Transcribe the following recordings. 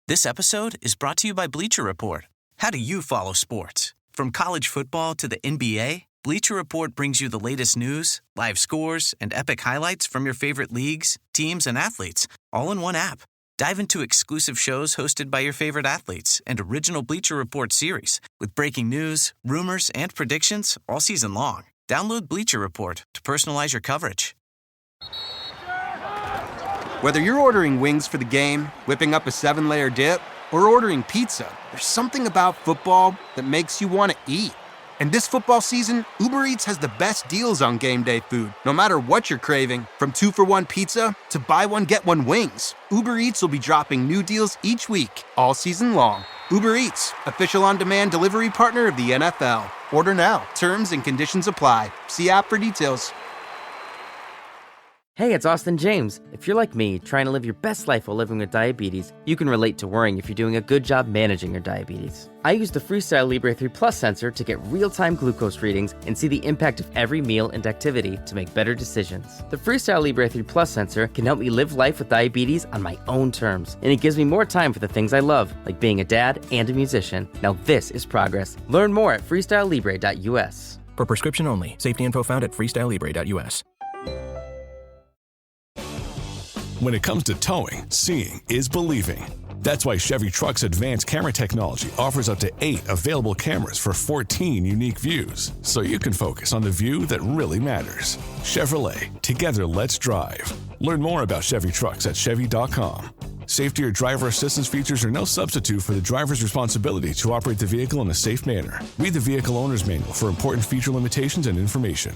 This episode is brought to you by Bleacher Report. How do you follow sports? From college football to the NBA, Bleacher Report brings you the latest news, live scores, and epic highlights from your favorite leagues, teams, and athletes, all in one app. Dive into exclusive shows hosted by your favorite athletes and original Bleacher Report series with breaking news, rumors, and predictions all season long. Download Bleacher Report to personalize your coverage. Whether you're ordering wings for the game, whipping up a 7-layer dip, or ordering pizza, there's something about football that makes you want to eat. And this football season, Uber Eats has the best deals on game day food. No matter what you're craving, from 2-for-1 pizza to buy one, get one wings, Uber Eats will be dropping new deals each week, all season long. Uber Eats, official on-demand delivery partner of the NFL. Order now. Terms and conditions apply. See app for details. Hey, it's Austin James. If you're like me, trying to live your best life while living with diabetes, you can relate to worrying if you're doing a good job managing your diabetes. I use the Freestyle Libre 3 Plus sensor to get real-time glucose readings and see the impact of every meal and activity to make better decisions. The Freestyle Libre 3 Plus sensor can help me live life with diabetes on my own terms, and it gives me more time for the things I love, like being a dad and a musician. Now this is progress. Learn more at freestylelibre.us. For prescription only. Safety info found at freestylelibre.us. When it comes to towing, seeing is believing. That's why Chevy Truck's advanced camera technology offers up to 8 available cameras for 14 unique views, so you can focus on the view that really matters. Chevrolet, together let's drive. Learn more about Chevy Trucks at Chevy.com. Safety or driver assistance features are no substitute for the driver's responsibility to operate the vehicle in a safe manner. Read the Vehicle Owner's Manual for important feature limitations and information.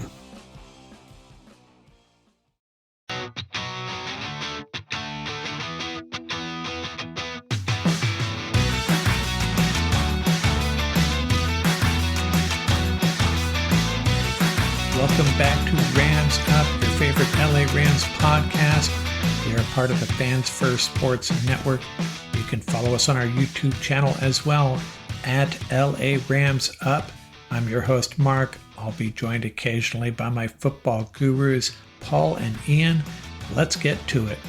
Welcome back to Rams Up, your favorite LA Rams podcast. We are part of the Fans First Sports Network. You can follow us on our YouTube channel as well, at LA Rams Up. I'm your host, Mark. I'll be joined occasionally by my football gurus, Paul and Ian. Let's get to it.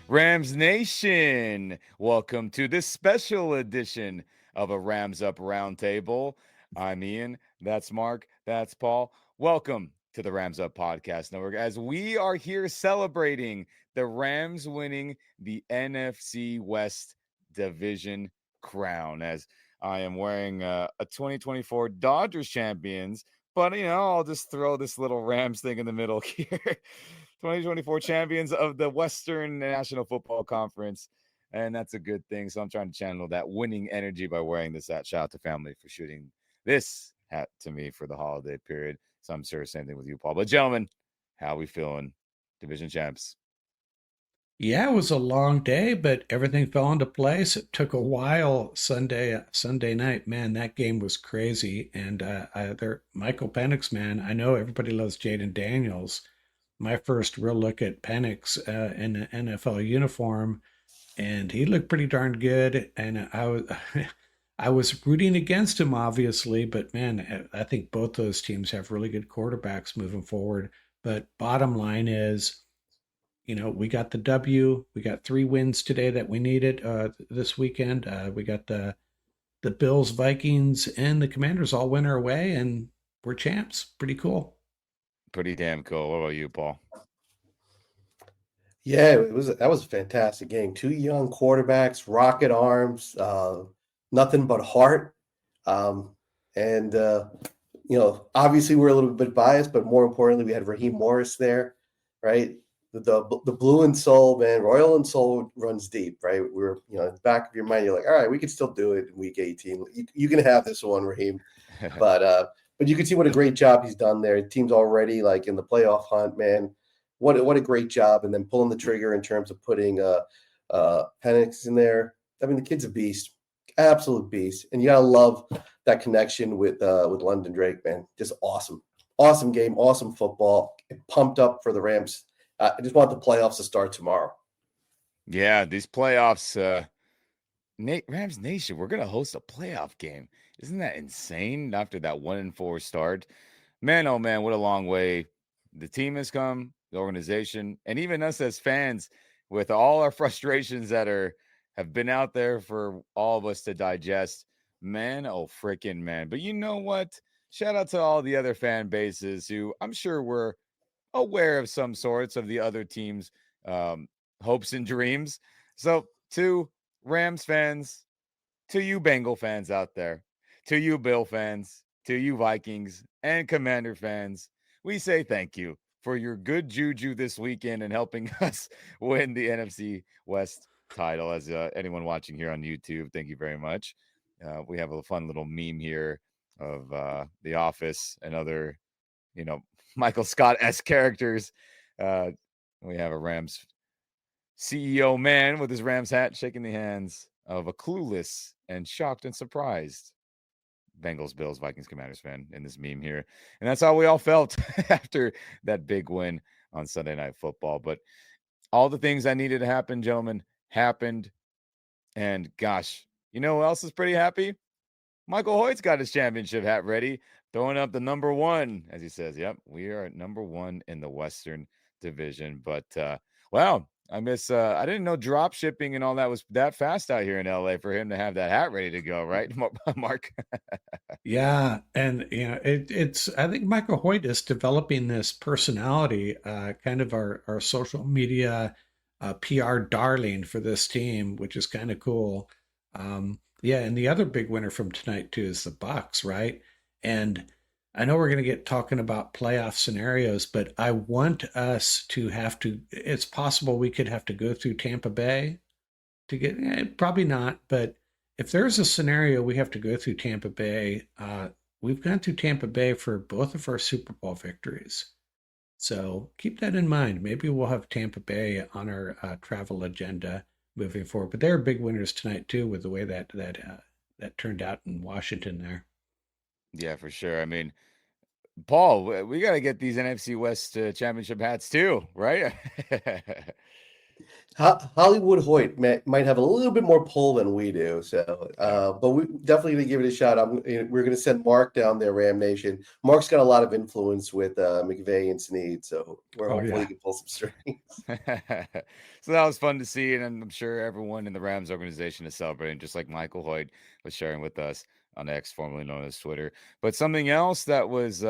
Rams Nation, welcome to this special edition of a Rams Up Roundtable. I'm Ian, that's Mark, that's Paul. Welcome to the Rams Up Podcast Network as we are here celebrating the Rams winning the NFC West Division crown, as I am wearing a 2024 Dodgers champions, but I'll just throw this little Rams thing in the middle here. 2024 champions of the Western National Football Conference. And that's a good thing. So I'm trying to channel that winning energy by wearing this hat. Shout out to family for shooting this hat to me for the holiday period. So I'm sure same thing with you, Paul. But gentlemen, how we feeling? Division champs. Yeah, it was a long day, but everything fell into place. It took a while. Sunday night, man, that game was crazy. And Michael Penix, man, I know everybody loves Jaden Daniels. My first real look at Penix in an NFL uniform. And he looked pretty darn good, and I was rooting against him, obviously, but man, I think both those teams have really good quarterbacks moving forward. But bottom line is, we got the W. We got 3 wins today that we needed this weekend. We got the Bills, Vikings, and the Commanders all went our way, and we're champs. Pretty cool. Pretty damn cool. What about you, Paul? Yeah, that was a fantastic game. 2 young quarterbacks, rocket arms, nothing but heart. Obviously we're a little bit biased, but more importantly, we had Raheem Morris there, right? The blue and soul, man, Royal and soul runs deep, right? We're, in the back of your mind, you're like, all right, we can still do it in week 18. You can have this one, Raheem. But you can see what a great job he's done there. The team's already like in the playoff hunt, man. What a great job, and then pulling the trigger in terms of putting Penix in there. I mean, the kid's a beast, absolute beast, and you gotta love that connection with London Drake, man. Just awesome game, awesome football. Pumped up for the Rams. I just want the playoffs to start tomorrow. Yeah, these playoffs, Rams Nation, we're gonna host a playoff game. Isn't that insane? After that 1-4 start, man, oh man, what a long way the team has come. the organization, and even us as fans with all our frustrations that have been out there for all of us to digest. Man, oh freaking man. But you know what? Shout out to all the other fan bases who I'm sure were aware of some sorts of the other teams' hopes and dreams. So to Rams fans, to you Bengal fans out there, to you Bill fans, to you Vikings and Commander fans, we say thank you for your good juju this weekend and helping us win the NFC West title. As anyone watching here on YouTube, thank you very much. We have a fun little meme here of The Office and other, Michael Scott-esque characters. We have a Rams CEO man with his Rams hat shaking the hands of a clueless and shocked and surprised Bengals, Bills, Vikings, Commanders fan in this meme here. And that's how we all felt after that big win on Sunday Night Football. But all the things that needed to happen, gentlemen, happened. And gosh, you know who else is pretty happy? Michael Hoyt's got his championship hat ready, throwing up the number one, as he says. Yep, we are at number one in the Western Division. But wow, I didn't know drop shipping and all that was that fast out here in LA for him to have that hat ready to go, right, Mark? Yeah, and it's I think Michael Hoyt is developing this personality, kind of our social media PR darling for this team, which is kind of cool. Yeah, and the other big winner from tonight too is the Bucks, right? And I know we're going to get talking about playoff scenarios, but I want us to have to. It's possible we could have to go through Tampa Bay to get. Probably not, but if there's a scenario we have to go through Tampa Bay, we've gone through Tampa Bay for both of our Super Bowl victories. So keep that in mind. Maybe we'll have Tampa Bay on our travel agenda moving forward. But they're big winners tonight too, with the way that turned out in Washington there. Yeah, for sure. I mean, Paul, we got to get these NFC West championship hats too, right? Hollywood Hoyt might have a little bit more pull than we do. So, but we definitely going to give it a shot. We're going to send Mark down there, Ram Nation. Mark's got a lot of influence with McVay and Snead, so we're hopefully he can pull some strings. So that was fun to see, and I'm sure everyone in the Rams organization is celebrating, just like Michael Hoyt was sharing with us on X, formerly known as Twitter. But something else that was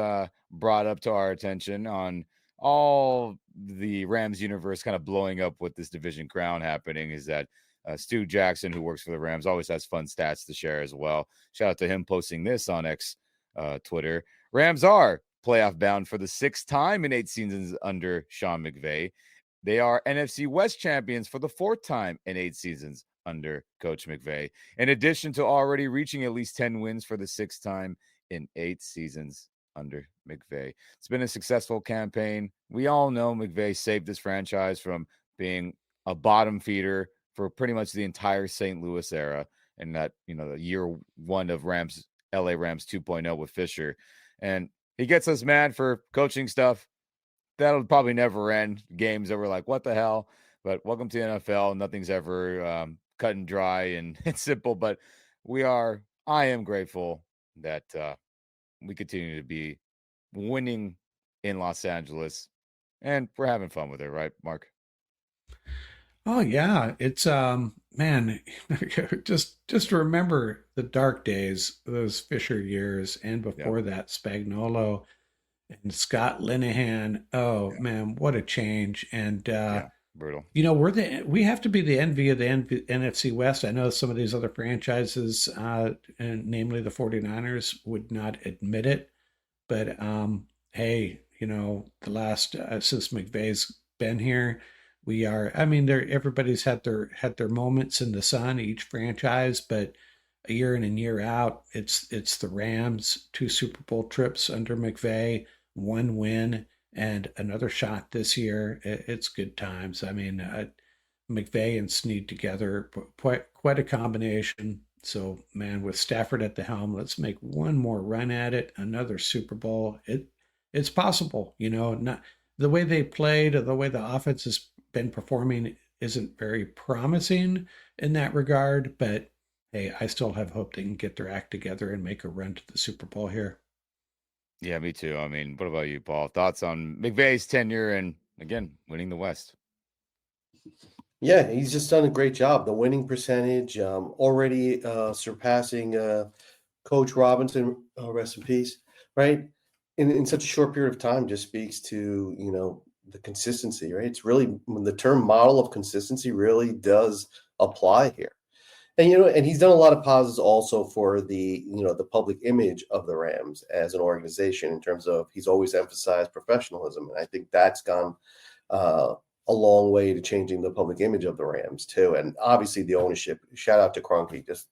brought up to our attention on all the Rams universe kind of blowing up with this division crown happening is that Stu Jackson, who works for the Rams, always has fun stats to share as well. Shout out to him posting this on X Twitter. Rams are playoff bound for the 6th time in 8 seasons under Sean McVay. They are NFC West champions for the 4th time in 8 seasons under Coach McVay, in addition to already reaching at least 10 wins for the 6th time in 8 seasons under McVay. It's been a successful campaign. We all know McVay saved this franchise from being a bottom feeder for pretty much the entire St. Louis era, and that, the year one of LA Rams 2.0 with Fisher. And he gets us mad for coaching stuff that'll probably never end. Games that we're like, what the hell? But welcome to the NFL. Nothing's ever cut and dry and it's simple, but I am grateful that we continue to be winning in Los Angeles, and we're having fun with it, right, Mark? Oh yeah, it's man, just remember the dark days, those Fisher years, and before that, Spagnuolo and Scott Linehan. Oh man, what a change! And brutal. We have to be the envy of the NFC West. I know some of these other franchises, and namely the 49ers, would not admit it, but hey, the last since McVay's been here, we are. I mean, everybody's had their moments in the sun, each franchise, but a year in and year out, it's the Rams, 2 Super Bowl trips under McVay, 1 win, and another shot this year. It's good times. I mean, McVay and Snead together, quite a combination. So, man, with Stafford at the helm, let's make one more run at it. Another Super Bowl. It's possible. Not the way they played, or the way the offense has been performing isn't very promising in that regard. But hey, I still have hope they can get their act together and make a run to the Super Bowl here. Yeah, me too. I mean, what about you, Paul? Thoughts on McVay's tenure and again, winning the West. Yeah, he's just done a great job. The winning percentage already surpassing Coach Robinson, rest in peace, right? In such a short period of time just speaks to, the consistency, right? It's really the term model of consistency really does apply here. And, and he's done a lot of positives also for the, the public image of the Rams as an organization in terms of he's always emphasized professionalism. And I think that's gone a long way to changing the public image of the Rams too. And obviously the ownership, shout out to Kroenke, just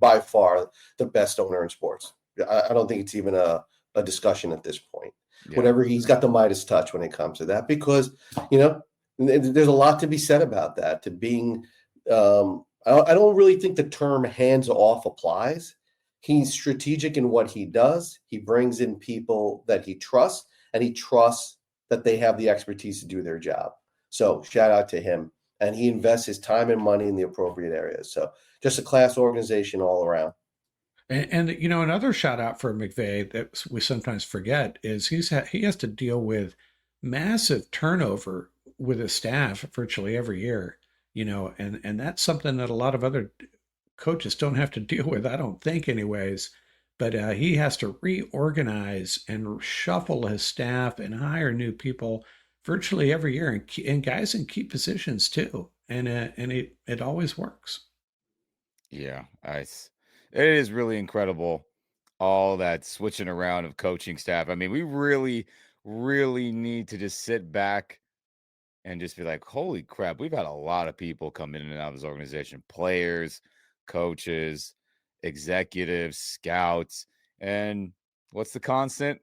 by far the best owner in sports. I don't think it's even a discussion at this point. Yeah. Whatever, he's got the Midas touch when it comes to that, because, there's a lot to be said about that, to being, I don't really think the term hands off applies. He's strategic in what he does. He brings in people that he trusts, and he trusts that they have the expertise to do their job. So shout out to him. And he invests his time and money in the appropriate areas. So just a class organization all around. And another shout out for McVay that we sometimes forget is he has to deal with massive turnover with his staff virtually every year, and that's something that a lot of other coaches don't have to deal with, I don't think anyways. But he has to reorganize and shuffle his staff and hire new people virtually every year, and guys in key positions too. And it always works. Yeah, it is really incredible, all that switching around of coaching staff. I mean, we really, really need to just sit back and just be like, holy crap, we've had a lot of people come in and out of this organization, players, coaches, executives, scouts. And what's the constant?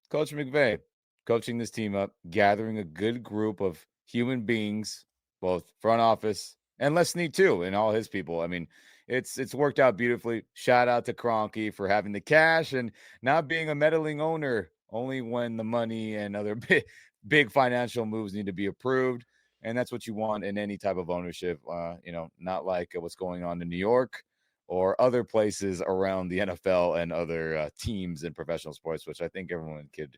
Coach McVay coaching this team up, gathering a good group of human beings, both front office and Les Snead too, and all his people. I mean, it's worked out beautifully. Shout out to Kroenke for having the cash and not being a meddling owner only when the money and other big financial moves need to be approved. And that's what you want in any type of ownership, not like what's going on in New York or other places around the NFL and other teams in professional sports, which I think everyone could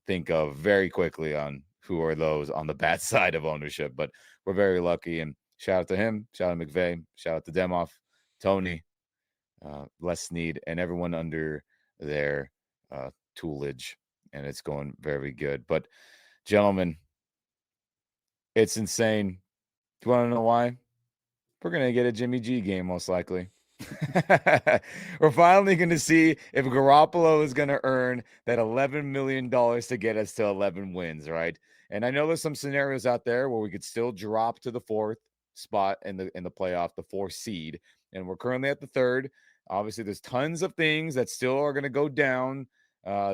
think of very quickly on who are those on the bad side of ownership. But we're very lucky, and shout out to him, shout out to McVay, shout out to Demoff, Tony, Les Snead, and everyone under their toolage, and it's going very good. But gentlemen, it's insane. Do you want to know why? We're going to get a Jimmy G game, most likely. We're finally going to see if Garoppolo is going to earn that $11 million to get us to 11 wins, right? And I know there's some scenarios out there where we could still drop to the fourth spot in the playoff, the 4th seed, and we're currently at the 3rd. Obviously, there's tons of things that still are going to go down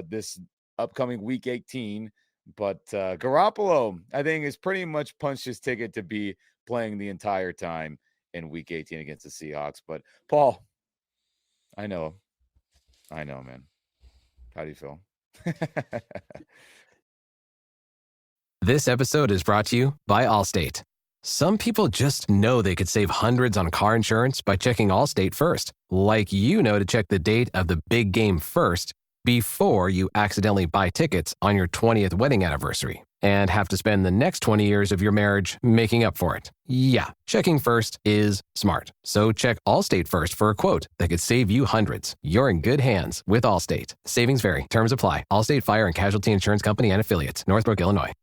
this upcoming Week 18. But Garoppolo, I think, has pretty much punched his ticket to be playing the entire time in Week 18 against the Seahawks. But Paul, I know, man. How do you feel? This episode is brought to you by Allstate. Some people just know they could save hundreds on car insurance by checking Allstate first. Like to check the date of the big game first before you accidentally buy tickets on your 20th wedding anniversary and have to spend the next 20 years of your marriage making up for it. Yeah, checking first is smart. So check Allstate first for a quote that could save you hundreds. You're in good hands with Allstate. Savings vary. Terms apply. Allstate Fire and Casualty Insurance Company and Affiliates. Northbrook, Illinois.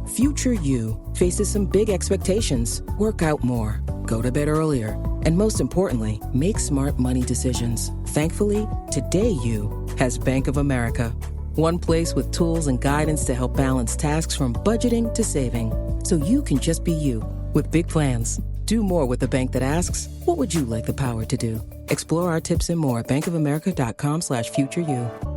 Future you faces some big expectations. Work out more, go to bed earlier, and most importantly, make smart money decisions. Thankfully, today you has Bank of America. One place with tools and guidance to help balance tasks from budgeting to saving. So you can just be you with big plans. Do more with a bank that asks, what would you like the power to do? Explore our tips and more at bankofamerica.com/futureyou.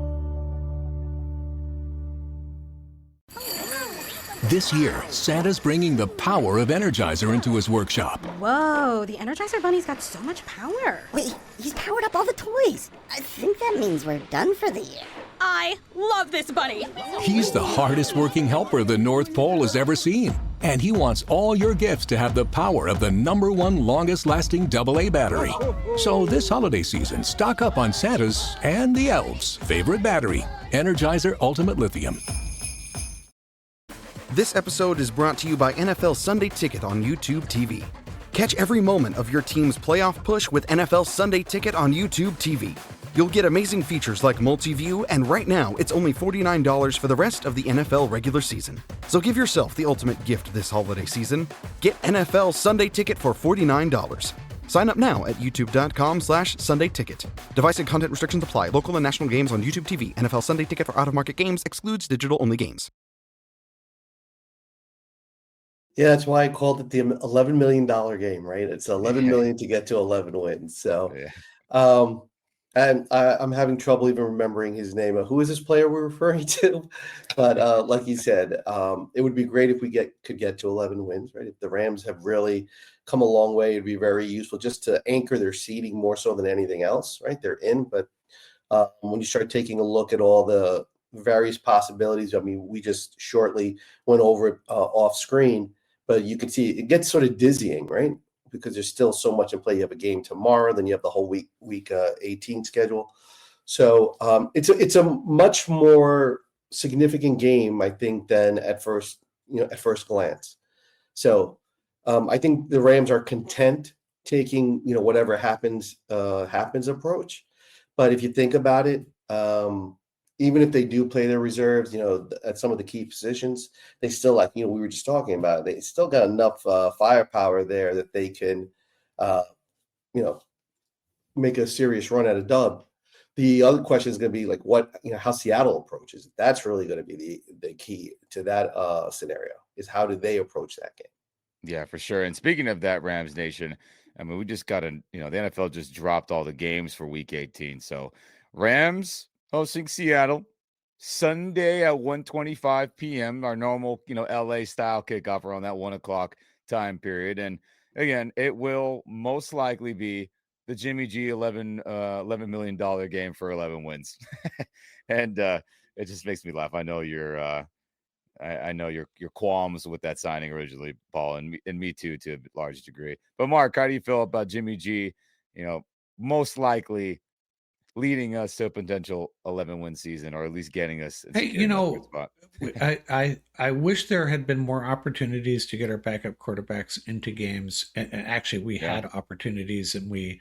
This year, Santa's bringing the power of Energizer into his workshop. Whoa, the Energizer Bunny's got so much power. Wait, he's powered up all the toys. I think that means we're done for the year. I love this bunny. He's the hardest working helper the North Pole has ever seen. And he wants all your gifts to have the power of the #1 longest lasting AA battery. So this holiday season, stock up on Santa's and the elves' favorite battery, Energizer Ultimate Lithium. This episode is brought to you by NFL Sunday Ticket on YouTube TV. Catch every moment of your team's playoff push with NFL Sunday Ticket on YouTube TV. You'll get amazing features like multi-view, and right now, it's only $49 for the rest of the NFL regular season. So give yourself the ultimate gift this holiday season. Get NFL Sunday Ticket for $49. Sign up now at youtube.com/Sunday Ticket. Device and content restrictions apply. Local and national games on YouTube TV. NFL Sunday Ticket for out-of-market games excludes digital-only games. Yeah, that's why I called it the $11 million game, right? It's $11 million to get to 11 wins. So, and I'm having trouble even remembering his name. Who is this player we're referring to? But like you said, it would be great if we could get to 11 wins, right? If the Rams have really come a long way, it'd be very useful just to anchor their seeding more so than anything else, right? They're in, but when you start taking a look at all the various possibilities, I mean, we just shortly went over it off screen, but you can see it gets sort of dizzying, right? Because there's still so much in play. You have a game tomorrow, then you have the whole week 18 schedule. So it's a much more significant game, I think, than at first glance. So I think the Rams are content taking whatever happens approach. But if you think about it, even if they do play their reserves, at some of the key positions, they still, like, we were just talking about, they still got enough firepower there that they can, make a serious run at a dub. The other question is going to be like how Seattle approaches. That's really going to be the key to that scenario, is how do they approach that game? Yeah, for sure. And speaking of that, Rams Nation, I mean, we just got the NFL just dropped all the games for week 18. So Rams hosting Seattle Sunday at 1:25 p.m., our normal, LA style kickoff around that 1:00 time period. And again, it will most likely be the Jimmy G $11 million game for 11 wins. And it just makes me laugh. I know I know your qualms with that signing originally, Paul, and me too, to a large degree. But Mark, how do you feel about Jimmy G, most likely leading us to a potential 11-win season, or at least getting us? Hey, I wish there had been more opportunities to get our backup quarterbacks into games. And actually, we had opportunities, and we,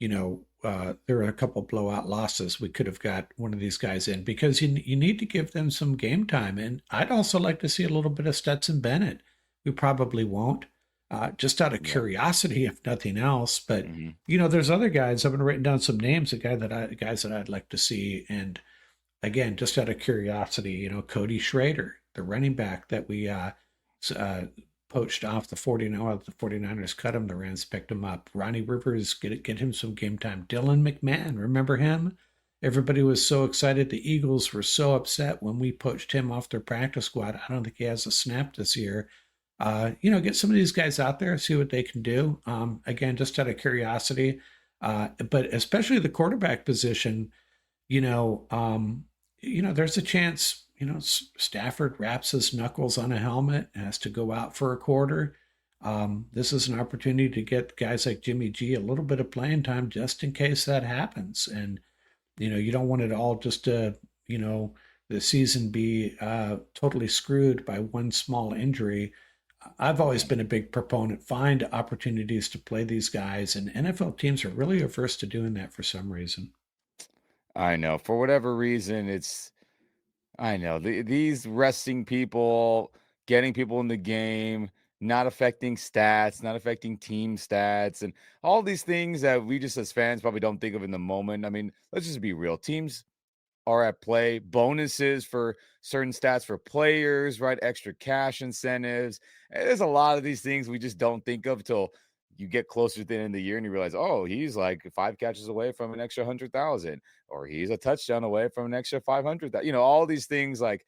there were a couple blowout losses. We could have got one of these guys in, because you need to give them some game time. And I'd also like to see a little bit of Stetson Bennett. We probably won't. Just out of curiosity, if nothing else. But there's other guys. I've been writing down some names of guys that I'd like to see. And again, just out of curiosity, Cody Schrader, the running back that we poached off the 49ers. The 49ers cut him. The Rams picked him up. Ronnie Rivers, get him some game time. Dylan McMahon, remember him? Everybody was so excited. The Eagles were so upset when we poached him off their practice squad. I don't think he has a snap this year. Get some of these guys out there, see what they can do. Again, just out of curiosity, but especially the quarterback position, there's a chance, Stafford wraps his knuckles on a helmet and has to go out for a quarter. This is an opportunity to get guys like Jimmy G a little bit of playing time just in case that happens. And, you don't want it all just to, the season be totally screwed by one small injury. I've always been a big proponent. Find opportunities to play these guys, and NFL teams are really averse to doing that for some reason. I know, for whatever reason, these resting people, getting people in the game, not affecting stats, not affecting team stats, and all these things that we just as fans probably don't think of in the moment. I mean, let's just be real. Teams are at play, bonuses for certain stats for players, right? Extra cash incentives. There's a lot of these things we just don't think of till you get closer to the end of the year and you realize, oh, he's like 5 catches away from an extra 100,000, or he's a touchdown away from an extra 500,000. All these things like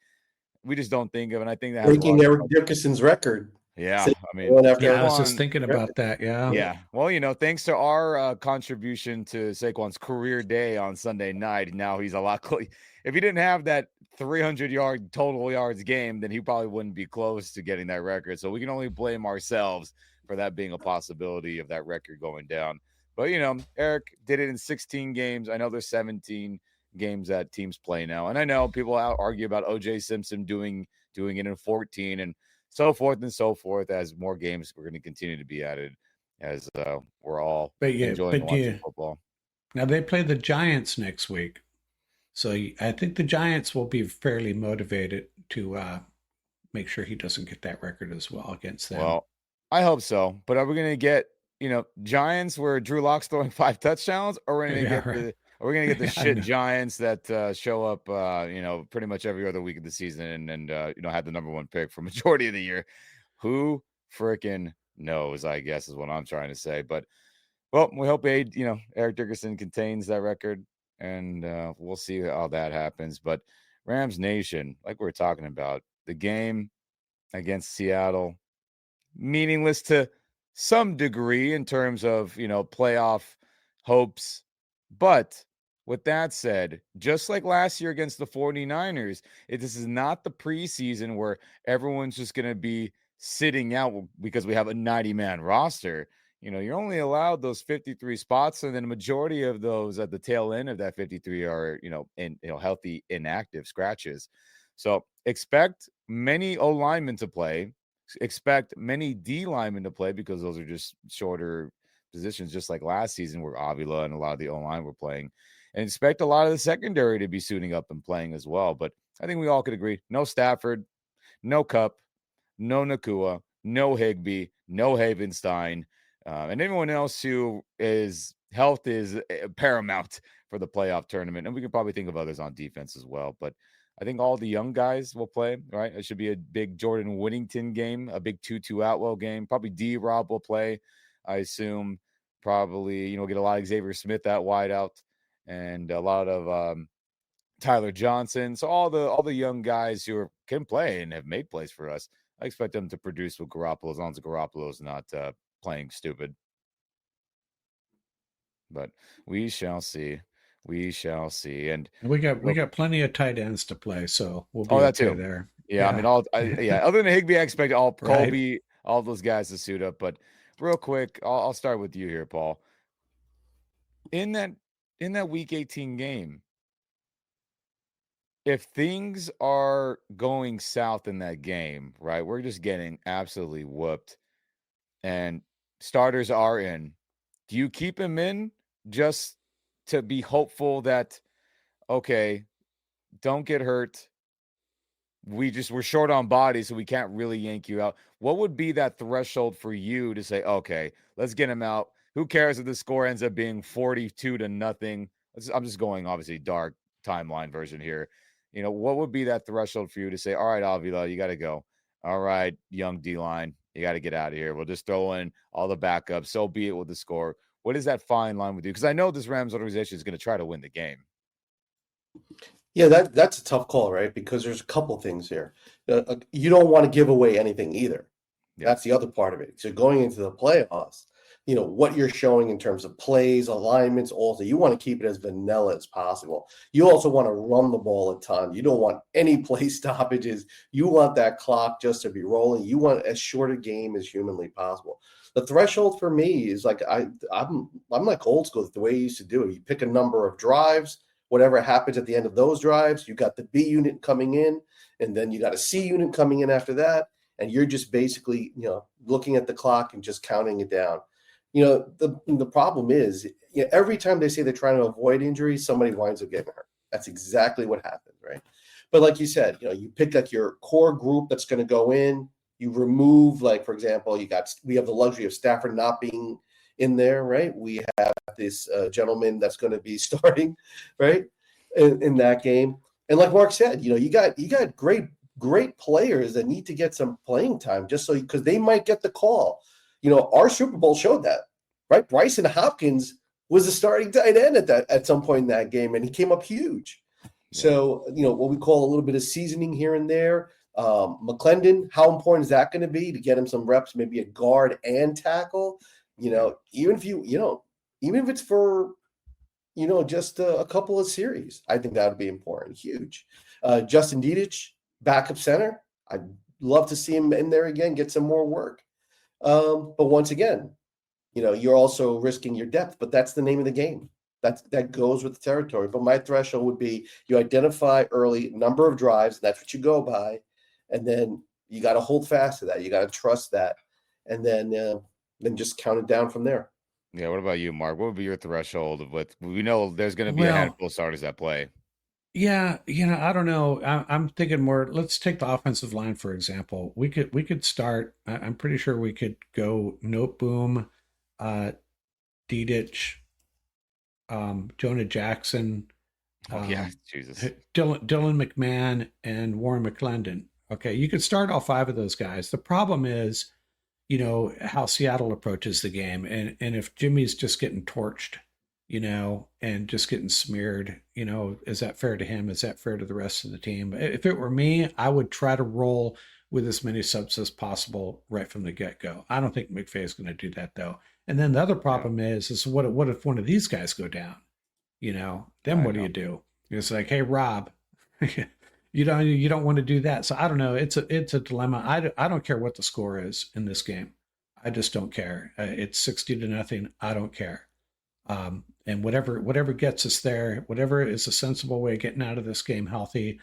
we just don't think of. And I think that breaking Eric Dickerson's record. Yeah, I was just thinking about that. Yeah. Well, thanks to our contribution to Saquon's career day on Sunday night, now he's a lot close. If he didn't have that 300-yard total yards game, then he probably wouldn't be close to getting that record. So we can only blame ourselves for that being a possibility of that record going down. But, Eric did it in 16 games. I know there's 17 games that teams play now. And I know people argue about O.J. Simpson doing it in 14. And so forth and so forth. As more games we're going to continue to be added, as we're all enjoying watching football. Now they play the Giants next week, so I think the Giants will be fairly motivated to make sure he doesn't get that record as well against them. Well, I hope so. But are we going to get Giants where Drew Lock's throwing 5 touchdowns, or are we going to get the shit Giants that show up pretty much every other week of the season and had the number 1 pick for majority of the year? Who freaking knows, I guess, is what I'm trying to say. But well, we hope Eric Dickerson contains that record, and we'll see how that happens. But Rams Nation, like we were talking about, the game against Seattle, meaningless to some degree in terms of, playoff hopes. But with that said, just like last year against the 49ers, this is not the preseason where everyone's just going to be sitting out because we have a 90-man roster. You're only allowed those 53 spots, and then a majority of those at the tail end of that 53 are, healthy, inactive scratches. So expect many O linemen to play. Expect many D linemen to play because those are just shorter positions, just like last season where Avila and a lot of the O line were playing. And expect a lot of the secondary to be suiting up and playing as well. But I think we all could agree: no Stafford, no Kupp, no Nakua, no Higbee, no Havenstein. And everyone else who is health is paramount for the playoff tournament. And we can probably think of others on defense as well. But I think all the young guys will play, right? It should be a big Jordan Whittington game, a big Tutu Atwell game. Probably D-Rob will play, I assume. Probably, get a lot of Xavier Smith at wideout and a lot of Tyler Johnson. So all the young guys who can play and have made plays for us, I expect them to produce with Garoppolo, as long as Garoppolo's not playing stupid. But we shall see. We shall see. And we got plenty of tight ends to play, so we'll be that okay too. there. Yeah, I mean, other than Higbee, I expect Colby, all those guys to suit up. But real quick, I'll start with you here, Paul. In that Week 18 game, if things are going south in that game, right, we're just getting absolutely whooped, and starters are in, do you keep him in just to be hopeful that, okay, don't get hurt, we're short on bodies, so we can't really yank you out? What would be that threshold for you to say, okay, let's get him out? Who cares if the score ends up being 42-0? I'm just going, obviously, dark timeline version here. What would be that threshold for you to say, all right, Avila, you got to go. All right, young D-line, you got to get out of here. We'll just throw in all the backups. So be it with the score. What is that fine line with you? Because I know this Rams organization is going to try to win the game. Yeah, that's a tough call, right? Because there's a couple things here. You don't want to give away anything either. Yeah. That's the other part of it. So going into the playoffs, what you're showing in terms of plays, alignments, also, you want to keep it as vanilla as possible. You also want to run the ball a ton. You don't want any play stoppages. You want that clock just to be rolling. You want as short a game as humanly possible. The threshold for me is like I'm like old school, the way you used to do it. You pick a number of drives, whatever happens at the end of those drives, you got the B unit coming in, and then you got a C unit coming in after that, and you're just basically, looking at the clock and just counting it down. The problem is, every time they say they're trying to avoid injury, somebody winds up getting hurt. That's exactly what happened, right? But like you said, you pick like your core group that's going to go in. You remove, like, for example, we have the luxury of Stafford not being in there, right? We have this gentleman that's going to be starting, right, in that game. And like Mark said, you got great players that need to get some playing time just so because they might get the call. Our Super Bowl showed that, right? Bryson Hopkins was the starting tight end at some point in that game, and he came up huge. Yeah. So, what we call a little bit of seasoning here and there. McClendon, how important is that going to be to get him some reps, maybe a guard and tackle? Even if it's for, just a couple of series, I think that would be important. Huge. Justin Dedich, backup center. I'd love to see him in there again, get some more work. But once again, you're also risking your depth, but that's the name of the game. That goes with the territory. But my threshold would be you identify early number of drives. That's what you go by. And then You got to hold fast to that. You got to trust that, and then just count it down from there. Yeah. What about you, Mark? What would be your threshold of what we know? There's going to be a Well, handful of starters that play. yeah, I don't know. I'm thinking more. Let's take the offensive line for example. We could start. I'm pretty sure we could go Noteboom, Dedich, Jonah Jackson, Oh yeah, Jesus. Dylan McMahon, and Warren McClendon. Okay, you could start all 5 of those guys. The problem is, how Seattle approaches the game, and if Jimmy's just getting torched, and just getting smeared, is that fair to him? Is that fair to the rest of the team? If it were me, I would try to roll with as many subs as possible right from the get-go. I don't think McVay is going to do that though. And then the other problem is what if one of these guys go down? Then what do you do? It's like, hey, Rob, you don't want to do that. So I don't know. It's a dilemma. I don't care what the score is in this game. I just don't care. It's 60-0. I don't care. And whatever gets us there, whatever is a sensible way of getting out of this game healthy.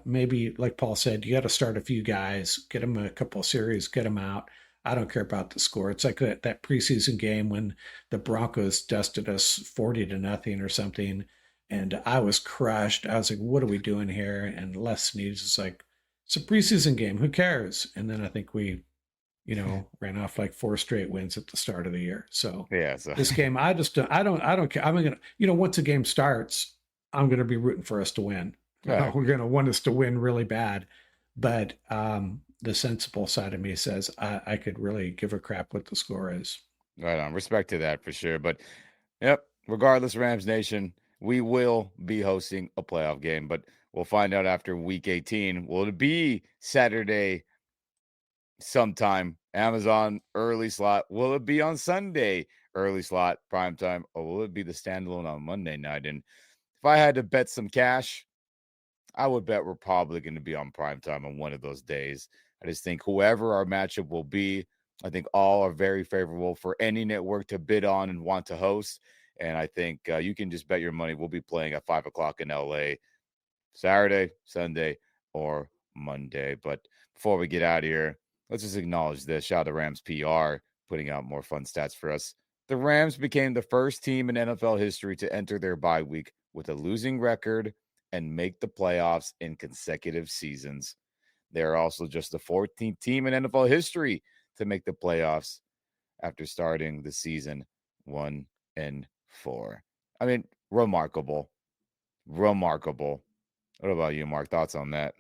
Maybe like Paul said, you got to start a few guys, get them a couple of series, get them out. I don't care about the score. It's like that preseason game when the Broncos dusted us 40-0 or something. And I was crushed. I was like, what are we doing here? And Les Snead's is like, it's a preseason game. Who cares? And then I think we, ran off like 4 straight wins at the start of the year. So yeah, this game, I don't care. I'm going to, once the game starts, I'm going to be rooting for us to win. Right. We're going to want us to win really bad. But the sensible side of me says I could really give a crap what the score is. Right on. Respect to that for sure. But yep, regardless, Rams Nation, we will be hosting a playoff game, but we'll find out after week 18. Will it be Saturday sometime, Amazon early slot? Will it be on Sunday early slot, prime time? Or will it be the standalone on Monday night? And if I had to bet some cash, I would bet we're probably going to be on prime time on one of those days. I just think whoever our matchup will be, I think all are very favorable for any network to bid on and want to host. And I think you can just bet your money we'll be playing at 5 o'clock in LA, Saturday, Sunday, or Monday. But before we get out of here, let's just acknowledge this. Shout out to Rams PR putting out more fun stats for us. The Rams became the first team in NFL history to enter their bye week with a losing record and make the playoffs in consecutive seasons. They're also just the 14th team in NFL history to make the playoffs after starting the season 1-4. I mean, remarkable. Remarkable. What about you, Mark? Thoughts on that?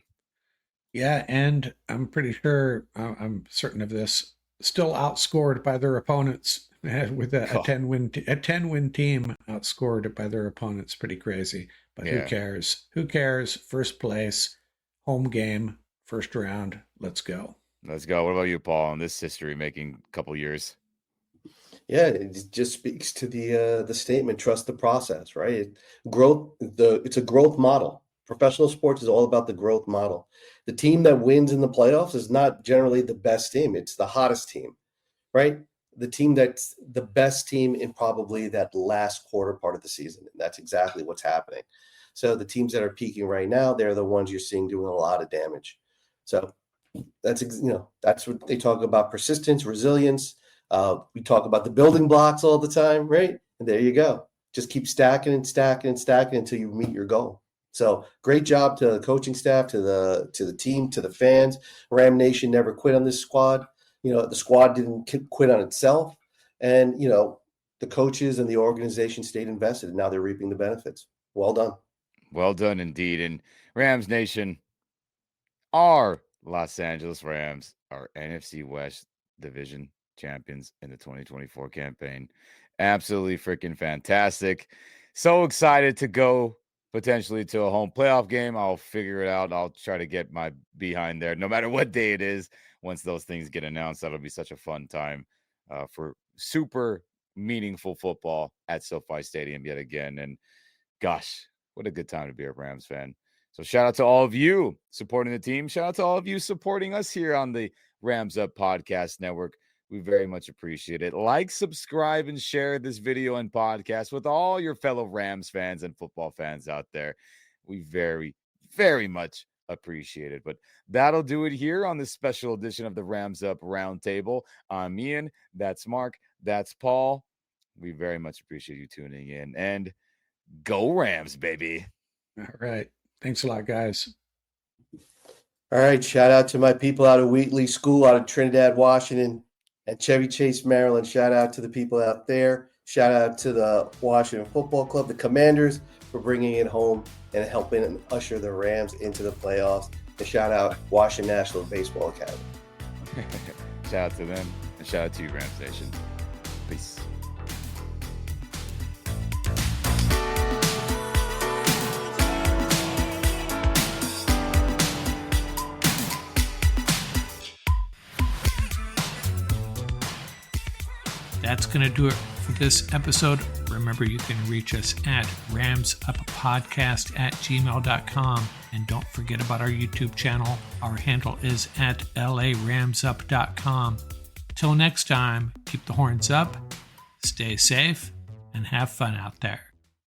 Yeah, and I'm pretty sure, I'm certain of this, still outscored by their opponents with a 10-win team outscored by their opponents. Pretty crazy. But who cares? Who cares? First place, home game, first round. Let's go. Let's go. What about you, Paul, in this history-making couple years? Yeah, it just speaks to the statement, trust the process, right? It's a growth model. Professional sports is all about the growth model. The team that wins in the playoffs is not generally the best team. It's the hottest team, right? The team that's the best team in probably that last quarter part of the season. And that's exactly what's happening. So the teams that are peaking right now, they're the ones you're seeing doing a lot of damage. So that's what they talk about: persistence, resilience. We talk about the building blocks all the time, right? And there you go. Just keep stacking and stacking and stacking until you meet your goal. So great job to the coaching staff, to the team, to the fans. Ram Nation never quit on this squad. The squad didn't quit on itself. And, the coaches and the organization stayed invested, and now they're reaping the benefits. Well done. Well done indeed. And Rams Nation, our Los Angeles Rams are NFC West Division champions in the 2024 campaign. Absolutely freaking fantastic. So excited to go potentially to a home playoff game. I'll figure it out. I'll try to get my behind there no matter what day it is. Once those things get announced, that'll be such a fun time for super meaningful football at SoFi Stadium yet again. And gosh, what a good time to be a Rams fan. So shout out to all of you supporting the team. Shout out to all of you supporting us here on the Rams Up Podcast Network. We very much appreciate it. Like, subscribe, and share this video and podcast with all your fellow Rams fans and football fans out there. We very, very much appreciated. But that'll do it here on this special edition of the Rams Up Roundtable. I'm Ian. That's Mark. That's Paul. We very much appreciate you tuning in. And go Rams, baby. All right. Thanks a lot, guys. All right. Shout out to my people out of Wheatley School, out of Trinidad, Washington, and Chevy Chase, Maryland. Shout out to the people out there. Shout out to the Washington Football Club, the Commanders, for bringing it home and helping usher the Rams into the playoffs. And shout out Washington National Baseball Academy. Shout out to them, and shout out to you, Rams Nation. Peace. That's going to do it for this episode. Remember, you can reach us at ramsuppodcast@gmail.com. And don't forget about our YouTube channel. Our handle is at laramsup.com. Till next time, keep the horns up, stay safe, and have fun out there.